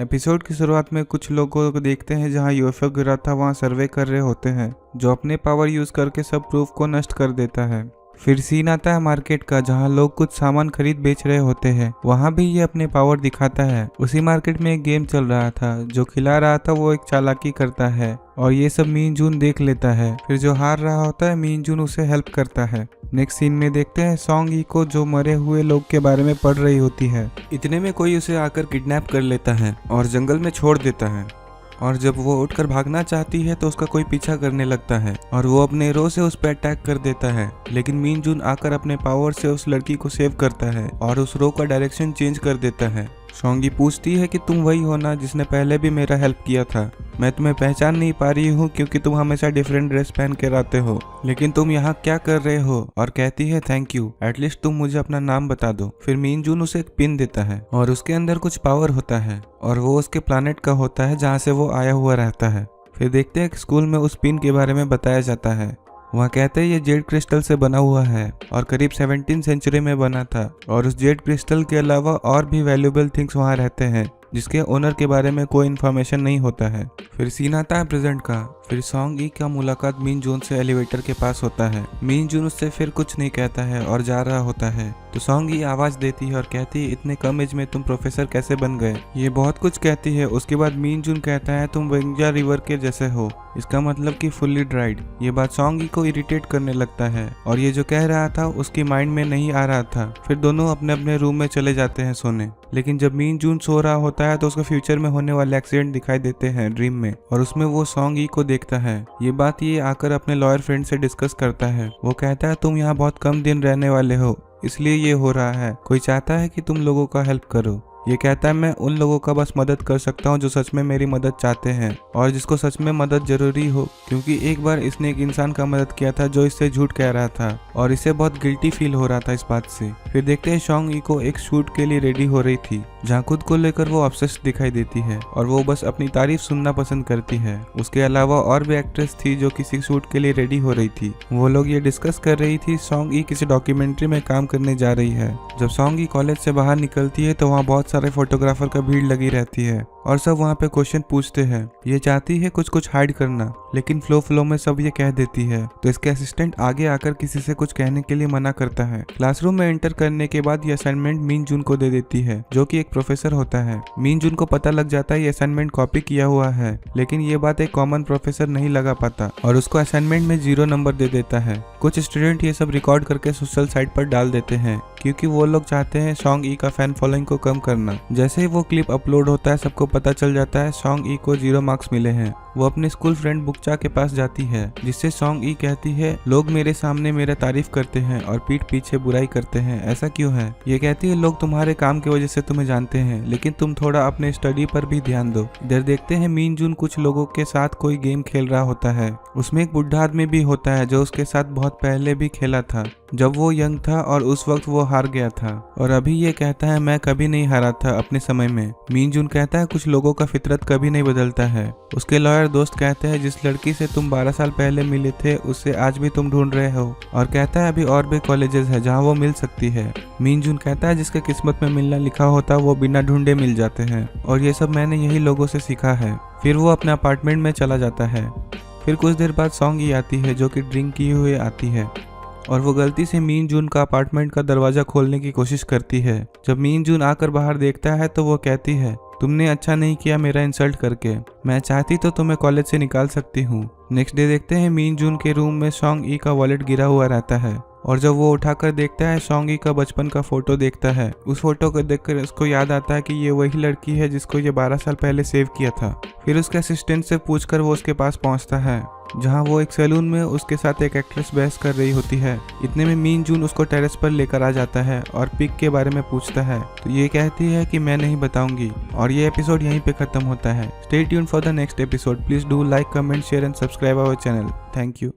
Episode की शुरुआत में कुछ लोगों को देखते हैं जहां यूएफओ गिरा था वहां सर्वे कर रहे होते हैं, जो अपने पावर यूज करके सब प्रूफ को नष्ट कर देता है। फिर सीन आता है मार्केट का, जहां लोग कुछ सामान खरीद बेच रहे होते हैं। वहां भी ये अपने पावर दिखाता है। उसी मार्केट में एक गेम चल रहा था, जो खिला रहा था वो एक चालाकी करता है और ये सब मीन जून देख लेता है। फिर जो हार रहा होता है मीन जून उसे हेल्प करता है। नेक्स्ट सीन में देखते हैं सॉन्ग ई को, जो मरे हुए लोग के बारे में पढ़ रही होती है। इतने में कोई उसे आकर किडनैप कर लेता है और जंगल में छोड़ देता है। और जब वो उठकर भागना चाहती है तो उसका कोई पीछा करने लगता है और वो अपने रो से उस पर अटैक कर देता है। लेकिन मीन जून आकर अपने पावर से उस लड़की को सेव करता है और उस रो का डायरेक्शन चेंज कर देता है। सॉन्गी पूछती है कि तुम वही हो ना जिसने पहले भी मेरा हेल्प किया था। मैं तुम्हें पहचान नहीं पा रही हूँ क्योंकि तुम हमेशा डिफरेंट ड्रेस पहन कर आते हो, लेकिन तुम यहाँ क्या कर रहे हो। और कहती है थैंक यू, एटलीस्ट तुम मुझे अपना नाम बता दो। फिर मीन जून उसे एक पिन देता है और उसके अंदर कुछ पावर होता है और वो उसके प्लानेट का होता है जहाँ से वो आया हुआ रहता है। फिर देखते हैं कि स्कूल में उस पिन के बारे में बताया जाता है। वहाँ कहते हैं ये जेड क्रिस्टल से बना हुआ है और करीब 17वीं सेंचुरी में बना था और उस जेड क्रिस्टल के अलावा और भी वैल्यूएबल थिंग्स वहाँ रहते हैं जिसके ओनर के बारे में कोई इन्फॉर्मेशन नहीं होता है। फिर सीन आता है प्रेजेंट का। फिर सॉन्ग ई का मुलाकात मीन जून से एलिवेटर के पास होता है। मीन जून उससे फिर कुछ नहीं कहता है और जा रहा होता है तो सॉन्ग ई आवाज देती है और कहती है इतने कम एज में तुम प्रोफेसर कैसे बन गए। ये बहुत कुछ कहती है। उसके बाद मीन जून कहता है तुम वेंजा रिवर के जैसे हो, इसका मतलब कि फुल्ली ड्राइड। ये बात सॉन्ग ई को इरिटेट करने लगता है और ये जो कह रहा था उसकी माइंड में नहीं आ रहा था। फिर दोनों अपने अपने रूम में चले जाते हैं सोने। लेकिन जब मीन जून सो रहा होता है तो उसको फ्यूचर में होने वाले एक्सीडेंट दिखाई देते हैं ड्रीम में और उसमें वो सॉन्ग ई को देखता है। ये बात ये आकर अपने लॉयर फ्रेंड से डिस्कस करता है। वो कहता है तुम यहाँ बहुत कम दिन रहने वाले हो, इसलिए ये हो रहा है। कोई चाहता है कि तुम लोगों का हेल्प करो। ये कहता है मैं उन लोगों का बस मदद कर सकता हूँ जो सच में मेरी मदद चाहते हैं और जिसको सच में मदद जरूरी हो, क्योंकि एक बार इसने एक इंसान का मदद किया था जो इससे झूठ कह रहा था और इसे बहुत गिल्टी फील हो रहा था इस बात से। फिर देखते हैं सॉन्ग ई को एक शूट के लिए रेडी हो रही थी जहाँ खुद को लेकर वो ऑब्सेस्ड दिखाई देती है और वो बस अपनी तारीफ सुनना पसंद करती है। उसके अलावा और भी एक्ट्रेस थी जो किसी शूट के लिए रेडी हो रही थी। वो लोग ये डिस्कस कर रही थी सॉन्ग ई किसी डॉक्यूमेंट्री में काम करने जा रही है। जब सॉन्ग ई कॉलेज से बाहर निकलती है तो वहाँ बहुत सारे फोटोग्राफर का भीड़ लगी रहती है और सब वहाँ पे क्वेश्चन पूछते हैं। ये चाहती है कुछ हाइड करना, लेकिन फ्लो में सब ये कह देती है तो इसके असिस्टेंट आगे आकर किसी से कुछ कहने के लिए मना करता है। क्लासरूम में एंटर करने के बाद ये असाइनमेंट मीन जून को दे देती है, जो कि एक प्रोफेसर होता है। मीन जून को पता लग जाता है ये असाइनमेंट कॉपी किया हुआ है, लेकिन ये बात एक कॉमन प्रोफेसर नहीं लगा पाता और उसको असाइनमेंट में 0 नंबर दे देता है। कुछ स्टूडेंट ये सब रिकॉर्ड करके सोशल साइट पर डाल देते हैं क्योंकि वो लोग चाहते हैं सॉन्ग ई का फैन फॉलोइंग को कम करना। जैसे ही वो क्लिप अपलोड होता है सबको पता चल जाता है सॉन्ग ई को 0 मार्क्स मिले हैं। वो अपने स्कूल फ्रेंड बुकचा के पास जाती है, जिससे सॉन्ग ई कहती है लोग मेरे सामने मेरा तारीफ करते हैं और पीठ पीछे बुराई करते हैं, ऐसा क्यों है। ये कहती है लोग तुम्हारे काम की वजह से तुम्हें जानते हैं, लेकिन तुम थोड़ा अपने स्टडी पर भी ध्यान दो। इधर देखते हैं मीन जून कुछ लोगों के साथ कोई गेम खेल रहा होता है। उसमें एक बुढ़ा आदमी भी होता है जो उसके साथ बहुत पहले भी खेला था जब वो यंग था और उस वक्त वो हार गया था और अभी ये कहता है मैं कभी नहीं हारा था अपने समय में। मीन जून कहता है कुछ लोगों का फितरत कभी नहीं बदलता है। उसके लॉयर दोस्त कहते हैं जिस लड़की से तुम 12 साल पहले मिले थे उससे आज भी तुम ढूंढ रहे हो और कहता है अभी और भी कॉलेजेस है जहाँ वो मिल सकती है। मीन जून कहता है जिसके किस्मत में मिलना लिखा होता वो बिना ढूंढे मिल जाते हैं और ये सब मैंने यही लोगों से सीखा है। फिर वो अपने अपार्टमेंट में चला जाता है। फिर कुछ देर बाद सॉन्ग ई आती है जो कि ड्रिंक किए हुए आती है और वो गलती से मीन जून का अपार्टमेंट का दरवाजा खोलने की कोशिश करती है। जब मीन जून आकर बाहर देखता है तो वो कहती है तुमने अच्छा नहीं किया मेरा इंसल्ट करके, मैं चाहती तो तुम्हें कॉलेज से निकाल सकती हूँ। नेक्स्ट डे देखते हैं मीन जून के रूम में सॉन्ग ई का वॉलेट गिरा हुआ रहता है और जब वो उठाकर देखता है सॉन्ग ई का बचपन का फोटो देखता है। उस फोटो को देखकर उसको याद आता है कि ये वही लड़की है जिसको ये 12 साल पहले सेव किया था। फिर उसके असिस्टेंट से पूछकर वो उसके पास पहुंचता है जहां वो एक सैलून में उसके साथ एक एक्ट्रेस बहस कर रही होती है। इतने में मीन जून उसको टेरेस पर लेकर आ जाता है और पिक के बारे में पूछता है तो ये कहती है कि मैं नहीं बताऊंगी और ये एपिसोड यहीं पे खत्म होता है। Stay tuned for the next episode. Please do like, comment, share and subscribe our channel. Thank you.